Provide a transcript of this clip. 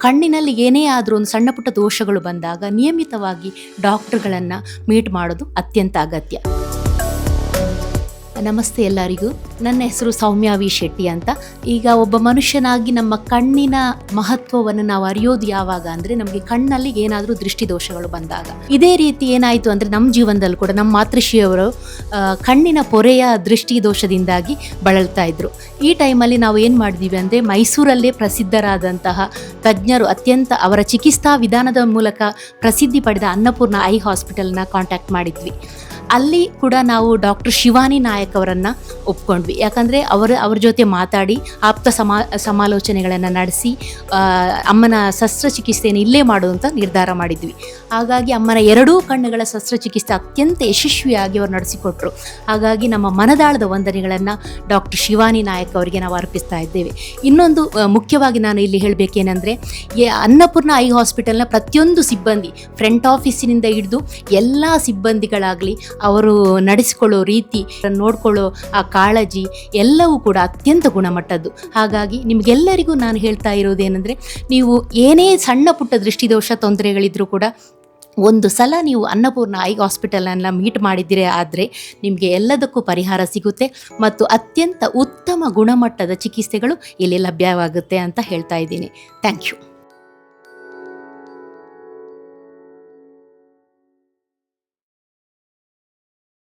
ಕಣ್ಣಿನಲ್ಲಿ ಏನೇ ಆದರೂ ಒಂದು ಸಣ್ಣ ಪುಟ್ಟ ದೋಷಗಳು ಬಂದಾಗ ನಿಯಮಿತವಾಗಿ ಡಾಕ್ಟರ್ಗಳನ್ನು ಮೀಟ್ ಮಾಡೋದು ಅತ್ಯಂತ ಅಗತ್ಯ. ನಮಸ್ತೆ ಎಲ್ಲರಿಗೂ. ನನ್ನ ಹೆಸರು ಸೌಮ್ಯ ವಿ ಶೆಟ್ಟಿ ಅಂತ. ಈಗ ಒಬ್ಬ ಮನುಷ್ಯನಾಗಿ ನಮ್ಮ ಕಣ್ಣಿನ ಮಹತ್ವವನ್ನು ನಾವು ಅರಿಯೋದು ಯಾವಾಗ ಅಂದರೆ ನಮಗೆ ಕಣ್ಣಲ್ಲಿ ಏನಾದರೂ ದೃಷ್ಟಿದೋಷಗಳು ಬಂದಾಗ. ಇದೇ ರೀತಿ ಏನಾಯಿತು ಅಂದರೆ ನಮ್ಮ ಜೀವನದಲ್ಲಿ ಕೂಡ ನಮ್ಮ ಮಾತೃಶ್ರೀಯವರು ಕಣ್ಣಿನ ಪೊರೆಯ ದೃಷ್ಟಿದೋಷದಿಂದಾಗಿ ಬಳಲ್ತಾ ಇದ್ರು. ಈ ಟೈಮಲ್ಲಿ ನಾವು ಏನು ಮಾಡಿದ್ವಿ ಅಂದರೆ ಮೈಸೂರಲ್ಲೇ ಪ್ರಸಿದ್ಧರಾದಂತಹ ತಜ್ಞರು ಅತ್ಯಂತ ಅವರ ಚಿಕಿತ್ಸಾ ವಿಧಾನದ ಮೂಲಕ ಪ್ರಸಿದ್ಧಿ ಪಡೆದ ಅನ್ನಪೂರ್ಣ ಐ ಹಾಸ್ಪಿಟಲ್ನ ಕಾಂಟ್ಯಾಕ್ಟ್ ಮಾಡಿದ್ವಿ. ಅಲ್ಲಿ ಕೂಡ ನಾವು ಡಾಕ್ಟರ್ ಶಿವಾನಿ ನಾಯಕ್ ಅವರನ್ನು ಒಪ್ಕೊಂಡ್ವಿ. ಯಾಕಂದರೆ ಅವ್ರ ಜೊತೆ ಮಾತಾಡಿ ಆಪ್ತ ಸಮಾಲೋಚನೆಗಳನ್ನು ನಡೆಸಿ ಅಮ್ಮನ ಶಸ್ತ್ರಚಿಕಿತ್ಸೆಯನ್ನು ಇಲ್ಲೇ ಮಾಡುವಂಥ ನಿರ್ಧಾರ ಮಾಡಿದ್ವಿ. ಹಾಗಾಗಿ ಅಮ್ಮನ ಎರಡೂ ಕಣ್ಣುಗಳ ಶಸ್ತ್ರಚಿಕಿತ್ಸೆ ಅತ್ಯಂತ ಯಶಸ್ವಿಯಾಗಿ ಅವರು ನಡೆಸಿಕೊಟ್ರು. ಹಾಗಾಗಿ ನಮ್ಮ ಮನದಾಳದ ವಂದನೆಗಳನ್ನು ಡಾಕ್ಟರ್ ಶಿವಾನಿ ನಾಯಕ್ ಅವರಿಗೆ ನಾವು ಅರ್ಪಿಸ್ತಾ ಇದ್ದೇವೆ. ಇನ್ನೊಂದು ಮುಖ್ಯವಾಗಿ ನಾನು ಇಲ್ಲಿ ಹೇಳಬೇಕೇನೆಂದರೆ, ಅನ್ನಪೂರ್ಣ ಐ ಹಾಸ್ಪಿಟಲ್ನ ಪ್ರತಿಯೊಂದು ಸಿಬ್ಬಂದಿ, ಫ್ರಂಟ್ ಆಫೀಸಿನಿಂದ ಹಿಡಿದು ಎಲ್ಲ ಸಿಬ್ಬಂದಿಗಳಾಗಲಿ, ಅವರು ನಡೆಸಿಕೊಳ್ಳೋ ರೀತಿ, ನೋಡ್ಕೊಳ್ಳೋ ಆ ಕಾಳಜಿ ಎಲ್ಲವೂ ಕೂಡ ಅತ್ಯಂತ ಗುಣಮಟ್ಟದ್ದು. ಹಾಗಾಗಿ ನಿಮಗೆಲ್ಲರಿಗೂ ನಾನು ಹೇಳ್ತಾ ಇರೋದೇನೆಂದರೆ, ನೀವು ಏನೇ ಸಣ್ಣ ಪುಟ್ಟ ದೃಷ್ಟಿದೋಷ ತೊಂದರೆಗಳಿದ್ರೂ ಕೂಡ ಒಂದು ಸಲ ನೀವು ಅನ್ನಪೂರ್ಣ ಐ ಹಾಸ್ಪಿಟಲನ್ನು ಮೀಟ್ ಮಾಡಿದ್ದೀರೇ ಆದರೆ ನಿಮಗೆ ಎಲ್ಲದಕ್ಕೂ ಪರಿಹಾರ ಸಿಗುತ್ತೆ ಮತ್ತು ಅತ್ಯಂತ ಉತ್ತಮ ಗುಣಮಟ್ಟದ ಚಿಕಿತ್ಸೆಗಳು ಇಲ್ಲಿ ಲಭ್ಯವಾಗುತ್ತೆ ಅಂತ ಹೇಳ್ತಾ ಇದ್ದೀನಿ. Thank you.